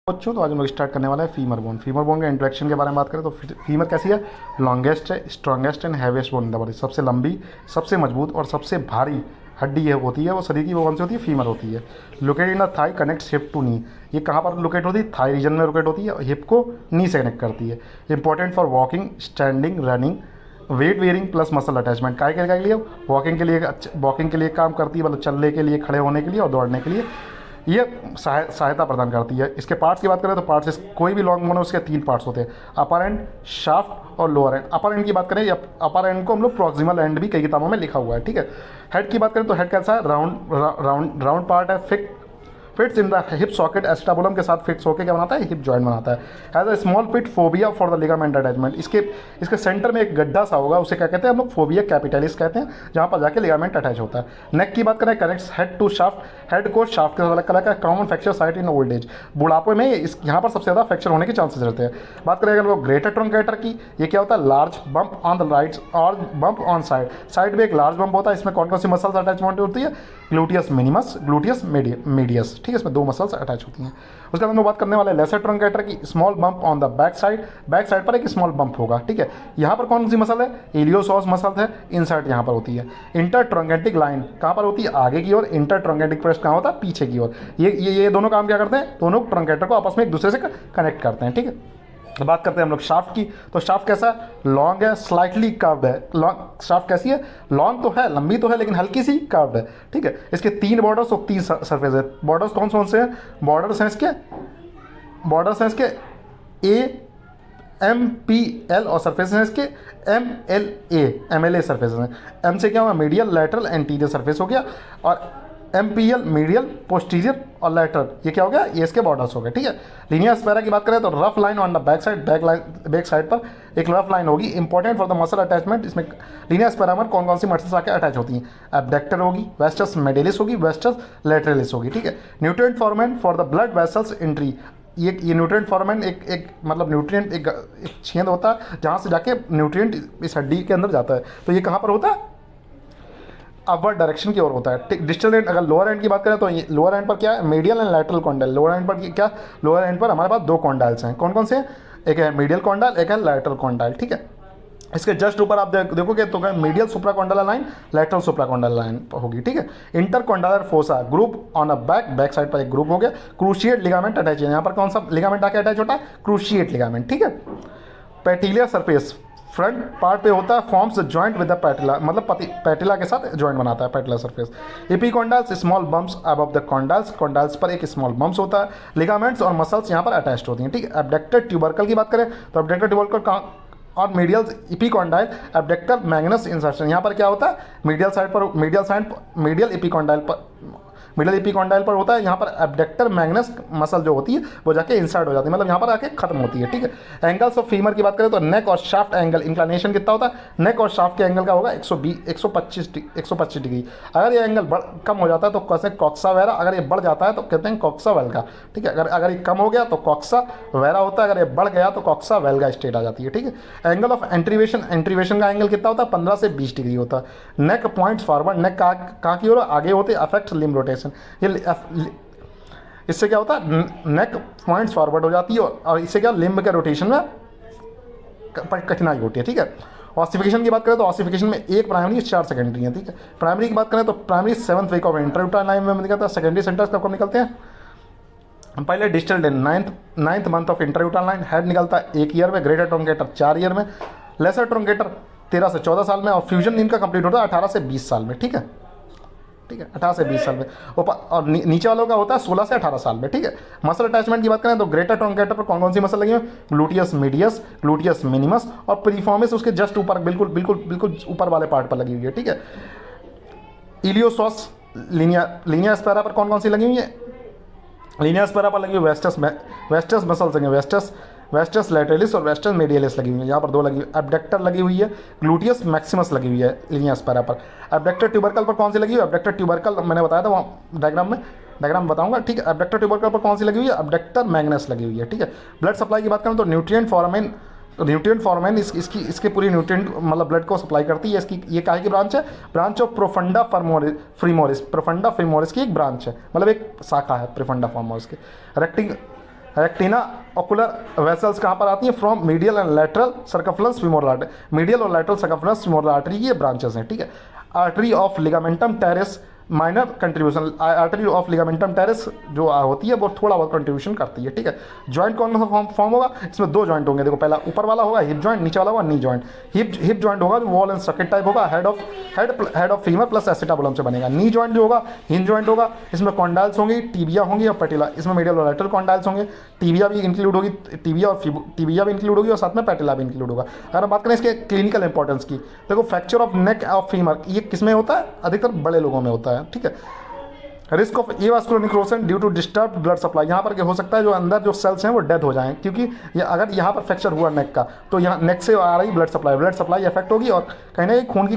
बच्चों तो आज हम लोग स्टार्ट करने वाला है फीमर बोन। फीमर बोन के इंट्रैक्शन के बारे में बात करें तो फीमर कैसी है? लॉन्गेस्ट है, strongest and heaviest bone in the body. सबसे लंबी, सबसे मजबूत और सबसे भारी हड्डी ये होती है वो शरीर की, वो कौन सी होती है? फीमर होती है। Located in the thigh connect hip to knee. ये कहाँ पर लोकेट होती है? थाई रीजन में लोकेट होती है, हिप को नी से कनेक्ट करती है। Important for walking, standing, running, weight bearing plus muscle attachment. काय के लिए? वॉकिंग के लिए काम करती है, मतलब चलने के लिए, खड़े होने के लिए और दौड़ने के लिए ये सहायता प्रदान करती है। इसके पार्ट्स की बात करें तो पार्ट्स, कोई भी लॉन्ग बोन है उसके 3 पार्ट्स होते हैं, अपर एंड, शाफ्ट और लोअर एंड। अपर एंड की बात करें, अपर एंड को हम लोग प्रॉक्सिमल एंड भी कई किताबों में लिखा हुआ है, ठीक है। हेड की बात करें तो हेड कैसा है? राउंड पार्ट है, fits in the hip socket. Acetabulum के साथ फिट्स होकर क्या बनाता है? हिप जॉइंट बनाता है। Has a small pit fovea for the ligament attachment. इसके सेंटर में एक गड्ढा सा होगा, उसे क्या कहते हैं हम लोग? फोबिया कैपिटलिस कहते हैं, जहाँ पर जाके लिगामेंट अटैच होता है। नेक की बात करें, connects head to shaft. Head को शाफ्ट के साथ अलग कलर का common fracture site in old age. बुढ़ापे में यहाँ पर सबसे ज़्यादा फ्रैक्चर होने के चांसेस रहते हैं। बात करें अगर लोग ग्रेटर ट्रंकेटर की, ये क्या होता है? Large bump on the right और बम्प ऑन साइड में एक लार्ज बम्प होता है। इसमें कौन कौन सी मसल्स अटैचमेंट होती है? ग्लूटियस मिनिमस, ग्लूटियस मीडियस, ठीक है। इसमें 2 मसल्स अटैच होती हैं। उसके बाद हम लोग बात करने वाले लेसर ट्रंकेटर की। Small bump on the back side पर एक स्मॉल बम्प होगा, ठीक है। यहाँ पर कौन सी मसल है? इलियोसॉस मसल है, इनसाइड यहाँ पर होती है। इंटर ट्रंकेटिक लाइन कहाँ पर होती है? आगे की ओर। इंटर ट्रंकेटिक ब्रेस्ट कहाँ होता है? पीछे की ओर। ये दोनों काम क्या करते हैं? दोनों ट्रंकेटर को आपस में एक दूसरे से कनेक्ट करते हैं, ठीक है। तो बात करते हैं हम लोग शाफ्ट की। तो शाफ्ट कैसा है? लॉन्ग है, स्लाइटली कर्व्ड है। लॉन्ग शाफ्ट कैसी है? लॉन्ग तो है, लंबी तो है, लेकिन हल्की सी कर्व्ड है, ठीक है। इसके 3 बॉर्डर्स और 3 सरफेस है। बॉर्डर्स कौन से हैं? बॉर्डर्स हैं इसके AMPL और सरफेस हैं इसके MLA सरफेस हैं। M से क्या हुआ? मीडियल, लैटरल, एंटीरियर सरफेस हो गया। और MPL मीडियल, पोस्टीरियर और लैटरल, ये क्या हो गया? ये इसके बॉर्डर्स हो गए, ठीक है। लीनियर स्पैरा की बात करें तो rough line on the back side पर एक रफ लाइन होगी। Important for the muscle attachment. इसमें लीनियर स्पैरा में कौन कौन सी मसल्स आके अटैच होती हैं? एब्डक्टर होगी, वेस्टस मेडिलिस होगी, वेस्टस लैटरलिस होगी, ठीक है। Nutrient format for the blood vessels entry. ये न्यूट्रिएंट फॉर्मेट एक मतलब न्यूट्रिएंट एक छेद होता है जहाँ से जाके न्यूट्रिएंट इस हड्डी के अंदर जाता है। तो ये कहाँ पर होता है? अपवर्ड डायरेक्शन की ओर होता है। डिस्टल एंड, अगर लोअर एंड की बात करें तो लोअर एंड पर क्या है? Medial and lateral condyle. Lower and पर क्या? लोअर एंड पर हमारे पास 2 कॉन्डाइल्स हैं। कौन कौन से हैं? एक है मीडियल कॉन्डाइल, एक है लैटरल कॉन्डाइल, ठीक है। इसके जस्ट ऊपर आप देखोगे तो medial supracondylar line, lateral supracondylar line होगी, ठीक है। Intercondylar fossa group on a back side पर एक ग्रुप हो गया। क्रूशिएट लिगामेंट अटैच है। यहाँ पर कौन सा लिगामेंट आके अटैच होता है? क्रूशिएट लिगामेंट, ठीक है। पैटिलियर सरफेस फ्रंट पार्ट पे होता है, forms joint with the patella, मतलब पैटिला के साथ जॉइंट बनाता है patella surface. Epicondyles small bumps above the condyles पर एक स्मॉल बम्प्स होता है। लिगामेंट्स और मसल्स यहाँ पर अटैच्ड होती हैं, ठीक है। एब्डक्टर ट्यूबरकल की बात करें तो एब्डक्टर ट्यूबरकल और medial epicondyle, abductor Magnus insertion. यहाँ पर क्या होता है? मीडियल एपिकॉन्डाइल पर होता है। यहाँ पर एब्डक्टर मैग्नस मसल जो होती है वो जाके इंसर्ट हो जाती है, मतलब यहाँ पर आके खत्म होती है, ठीक है। एंगल्स ऑफ फीमर की बात करें तो नेक और शाफ्ट एंगल इंक्लिनेशन कितना होता है? नेक और शाफ्ट के एंगल का होगा 125 डिग्री। अगर ये एंगल कम हो जाता है तो कहते हैं कॉक्सा वेरा, अगर ये बढ़ जाता है तो कहते हैं कॉक्सा वेल्गा, ठीक है। अगर ये कम हो गया तो कॉक्सा वेरा होता है, अगर ये बढ़ गया तो कॉक्सा वेल्गा स्टेट आ जाती है, ठीक है। एंगल ऑफ एंट्रीवेशन का एंगल कितना होता है? 15 से 20 डिग्री होता है। नेक पॉइंट्स फॉरवर्ड, नेक कहाँ की ओर आगे होते हैं, अफेक्ट लिम्ब रोटेशन। इससे क्या होता है? नेक पॉइंट्स फॉरवर्ड हो जाती है और इससे क्या? लिम्ब के रोटेशन में कठिनाई होती है, ठीक है। ऑसिफिकेशन की बात करें तो ऑसिफिकेशन में 1 प्राइमरी 4 सेकेंडरी है, ठीक है। प्राइमरी की बात करें तो primary 7th week of intrauterine line में निकलता है। सेकेंडरी सेंटर्स कब निकलते हैं? पहले डिस्टल डेन 9th month of intrauterine line. Head निकलता है 1 ईयर में, ग्रेटर ट्रंकेटर 4 ईयर में, लेसर ट्रंकेटर 13 से 14 साल में और फ्यूजन इनका कंप्लीट होता है 18 से 20 साल में, ठीक है, ठीक है। 18 से 20 साल में। और नीचे वालों का होता है 16 से 18 साल में, ठीक है। मसल अटैचमेंट की बात करें तो ग्रेटर ट्रंकेटर पर कौन कौन सी मसल लगी है? ग्लूटियस मीडियस, ग्लूटियस मिनिमस और प्रीफॉर्मिस उसके जस्ट ऊपर, बिल्कुल ऊपर वाले पार्ट पर लगी हुई है, ठीक है। इलियोसॉस लीनिया स्पैरा पर कौन कौन सी लगी हुई है? लीनिया स्पैरा पर लगी हुई वेस्टस मसल्स हैं, वेस्टस लैटरलिस और वेस्टस मेडियलिस लगी हुई है। यहाँ पर 2 लगी हुई। एब्डक्टर लगी हुई है, ग्लूटियस मैक्सिमस लगी हुई है लीनिया स्पैरा पर। एब्डक्टर ट्यूबरकल पर कौन सी लगी हुई है? एब्डक्टर ट्यूबरकल मैंने बताया था वहाँ डायग्राम बताऊंगा, ठीक है। एब्डक्टर ट्यूबरकल पर कौन सी लगी हुई है? एब्डक्टर मैग्नस लगी हुई है, ठीक है। ब्लड सप्लाई की बात करें तो न्यूट्रिएंट फॉर्मेन इसकी पूरी न्यूट्रिएंट मतलब ब्लड को सप्लाई करती है। इसकी ये काहे की ब्रांच है? ब्रांच ऑफ प्रोफंडा फ्रीमोरिस की एक ब्रांच है, मतलब एक शाखा है प्रोफंडा फॉर्मोरिस की। रेक्टिना ओकुलर वेसल्स कहाँ पर आती हैं? From medial and lateral circumference femoral artery. Medial और लेटरल सर्कमफ्रेंस फीमोरल आर्टरी ये ब्रांचेस हैं, ठीक है। Artery of ligamentum teres minor contribution, artery of ligamentum terrace जो होती है वो थोड़ा बहुत कंट्रीब्यूशन करती है, ठीक है। जॉइंट कौन सा फॉर्म होगा? इसमें दो जॉइंट होंगे, देखो पहला ऊपर वाला होगा हिप जॉइंट, नीचे वाला होगा नी जॉइंट। हिप जॉइंट होगा जो वॉल एंड सॉकेट टाइप होगा, head of femur plus acetabulum से बनेगा। नी जॉइंट जो होगा हिंज जॉइंट होगा, इसमें कॉन्डाइल्स होंगी, टीबिया होंगी और पेटिला, इसमें मीडियल और लेटरल कॉन्डाइल्स होंगे। टीबिया भी इंक्लूड होगी, टीबिया भी इंक्लूड होगी और साथ में पेटिला भी इंक्लूड होगा। अगर हम बात करें इसके क्लिनिकल इंपॉर्टेंस की, देखो fracture of neck of femur ये किसमें होता है? अधिकतर बड़े लोगों में होता है, ठीक है। Risk of avascular necrosis due to disturb blood supply, यहाँ पर क्या हो सकता है? जो अंदर जो सेल्स हैं वो डेथ हो जाएं, क्योंकि अगर यहाँ पर फ्रैक्चर हुआ नेक का तो यहाँ नेक से आ रही ब्लड सप्लाई इफेक्ट होगी और कहीं ना कहीं खून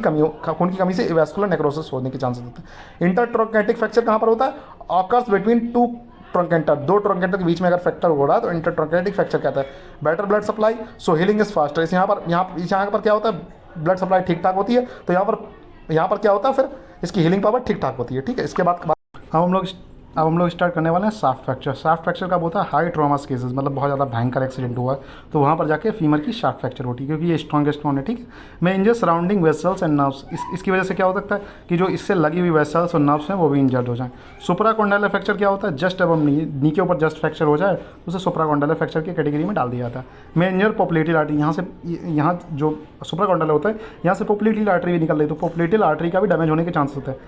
की कमी से एवास्कुलर नेक्रोसिस होने के चांसेस होते हैं। इंटरट्रोंकेटिक फ्रैक्चर कहाँ पर होता है? ऑकर्स बिटवीन टू ट्रोंकेंटर, दो ट्रोंकेंटर के बीच में अगर फ्रैक्चर हो रहा है तो इंटरट्रोंकेटिक फ्रैक्चर कहता है। Better blood supply so healing is faster, इस यहाँ पर क्या होता है? ब्लड सप्लाई ठीक ठाक होती है तो यहाँ पर क्या होता है? फिर इसकी हीलिंग पावर ठीक ठाक होती है, ठीक है। इसके बाद अब हम लोग स्टार्ट करने वाले हैं शाफ्ट फ्रैक्चर। शाफ्ट फ्रैक्चर कब होता है? हाई ट्रॉमा केसेस, मतलब बहुत ज़्यादा भयंकर एक्सीडेंट हुआ है तो वहाँ पर जाके फीमर की शाफ्ट फ्रैक्चर होती है, क्योंकि ये स्ट्रॉन्गेस्ट वन है, ठीक है। में इंजर सराउंडिंग वेसल्स एंड नर्व्स, इसकी वजह से क्या हो सकता है कि जो इससे लगी हुई वेसल्स और नर्व्स हैं वो भी इंजर्ड हो जाएं। सुप्राकॉन्डाइलर फ्रैक्चर क्या होता है? जस्ट अब नी के ऊपर जस्ट फ्रैक्चर हो जाए उसे सुप्राकॉन्डाइलर फ्रैक्चर की कैटेगरी में डाल दिया जाता है। में इंजर पोप्लेटिल आर्टरी, यहाँ जो सुप्राकॉन्डाइलर होता है यहाँ से पोप्लेटिल आर्टरी भी निकल रही है तो पोप्लेटिल आर्टरी का भी डैमेज होने के चांस होते हैं।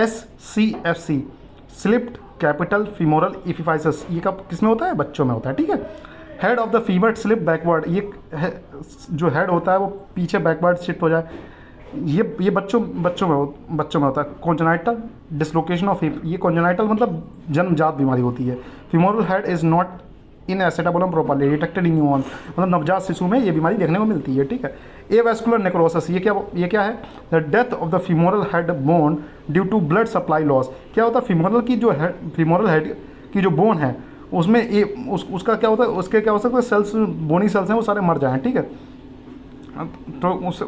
SCFC स्लिप्ड कैपिटल फीमोरल इपिफाइसिस, ये कब किसमें होता है? बच्चों में होता है, ठीक है। Head of the femur slip backward, जो हेड होता है वो पीछे बैकवर्ड शिफ्ट हो जाए, ये बच्चों में होता है। कॉन्जेनाइटल डिसलोकेशन ऑफ हिप, ये कॉन्जेनाइटल मतलब जन्मजात बीमारी होती है। Femoral head is not in acetabulum properly detected in newborn, मतलब नवजात शिशु में ये बीमारी देखने को मिलती है, ठीक है। एवास्कुलर नेक्रोसिस, ये क्या है? The death of the femoral head bone due to blood supply loss, क्या होता है? फीमोरल हेड की जो बोन है उसमें उसका क्या होता है? उसके क्या हो सकता है? सेल्स, बोनी सेल्स हैं वो सारे मर जाएं, ठीक है। तो उस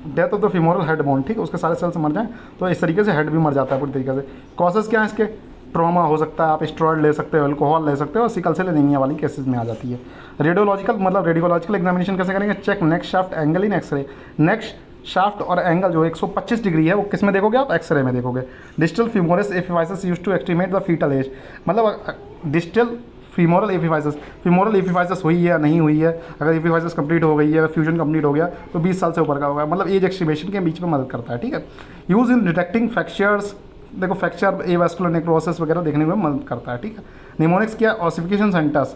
death of the femoral head bone, ठीक है, उसके सारे सेल्स मर जाएं तो इस तरीके से हेड भी मर जाता है पूरी तरीके से। कॉजेस क्या है इसके? ट्रॉमा हो सकता है, आप स्टेरॉइड ले सकते हो, अल्कोहल ले सकते हो, और सिकल सेल एनीमिया वाली केसेस में आ जाती है। रेडियोलॉजिकल एग्जामिनेशन कैसे करेंगे? Check neck shaft angle in x-ray. Neck shaft और एंगल जो 125 डिग्री है वो किस में देखोगे आप? एक्सरे में देखोगे। Distal femoral epiphysis used to estimate the fetal age, मतलब डिस्टल फीमोरल एपिफाइसिस हुई है या नहीं हुई है। अगर एपिफाइसिस कंप्लीट हो गई है, फ्यूजन कंप्लीट हो गया तो 20 साल से ऊपर का होगा, मतलब एज एस्टिमेशन के बीच में मदद करता है, ठीक है। यूज इन डिटेक्टिंग फ्रैक्चर्स, देखो फ्रैक्चर एवास्कुलर नेक्रोसिस वगैरह देखने में मदद करता है, ठीक है। निमोनिक्स क्या? Ossification centres,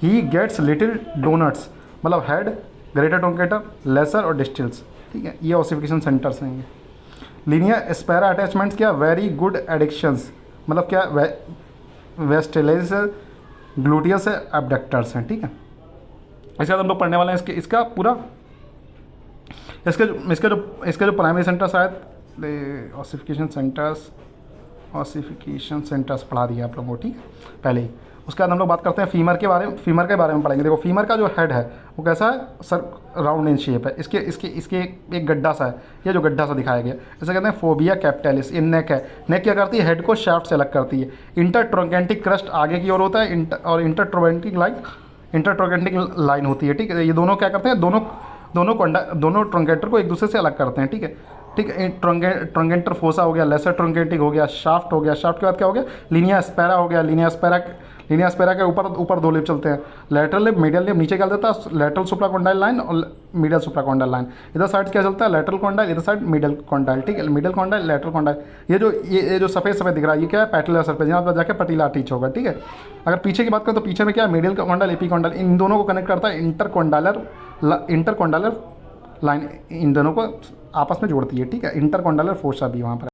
he gets little donuts, मतलब हेड, ग्रेटर ट्रोंकेटर, लेसर और डिस्टल्स, ठीक है, ये ऑसिफिकेशन सेंटर्स हैं। लीनियर स्पैरा अटैचमेंट्स क्या? वेरी गुड एडिक्शंस, मतलब क्या? वेस्टेलेस, ग्लूटियस है, एबडक्टर्स हैं, ठीक है। इसके बाद हम लोग पढ़ने वाले हैं इसका पूरा इसके जो प्राइमरी सेंटर्स आए, ऑसिफिकेशन सेंटर्स पढ़ा दिया आप लोगों को, ठीक है, पहले ही। उसके बाद हम लोग बात करते हैं फीमर के बारे में पढ़ेंगे। देखो फीमर का जो हेड है वो कैसा है? सर राउंड इन शेप है, इसके एक गड्ढा सा है, ये जो गड्ढा सा दिखाया गया इसे कहते हैं फोबिया कैपिटलिस। इन नेक है, नेक क्या करती है? हेड को शाफ्ट से अलग करती है। इंटरट्रोंकेंटिक क्रस्ट आगे की ओर होता है और इंटरट्रोंकेंटिक लाइन होती है, ठीक है। ये दोनों क्या करते हैं? दोनों ट्रोंकेटर को एक दूसरे से अलग करते हैं, ठीक है। ट्रोंकेंटर फोसा हो गया, लेसर ट्रोंकेंटिक हो गया, शाफ्ट हो गया, शाफ्ट के बाद क्या हो गया? लीनिया स्पैरा हो गया। लीनिया स्पैरा के ऊपर दो लिप चलते हैं, लेटरल लिप, मीडियल लिप, नीचे क्या चलता है? लेटरल सुप्राकॉन्डाइल लाइन और मीडियल सुप्राकॉन्डाइल लाइन। इधर साइड क्या चलता है? लेटरल कॉन्डाइल, इधर साइड मीडियल कॉन्डाइल, ठीक है। Medial condyle, lateral condyle. ये जो सफ़ेद दिख रहा है ये क्या है? पैटिलर सरफेस, यहाँ पर जाके पटीला अटैच होगा, ठीक है। अगर पीछे की बात करें तो पीछे में क्या है? मीडियल कॉन्डाइल, एपीकॉन्डाइल, इन दोनों को कनेक्ट करता है इंटरकॉन्डाइलर लाइन, इन दोनों को आपस में जोड़ती है, ठीक है। इंटरकॉन्डाइलर फोसा भी वहाँ पर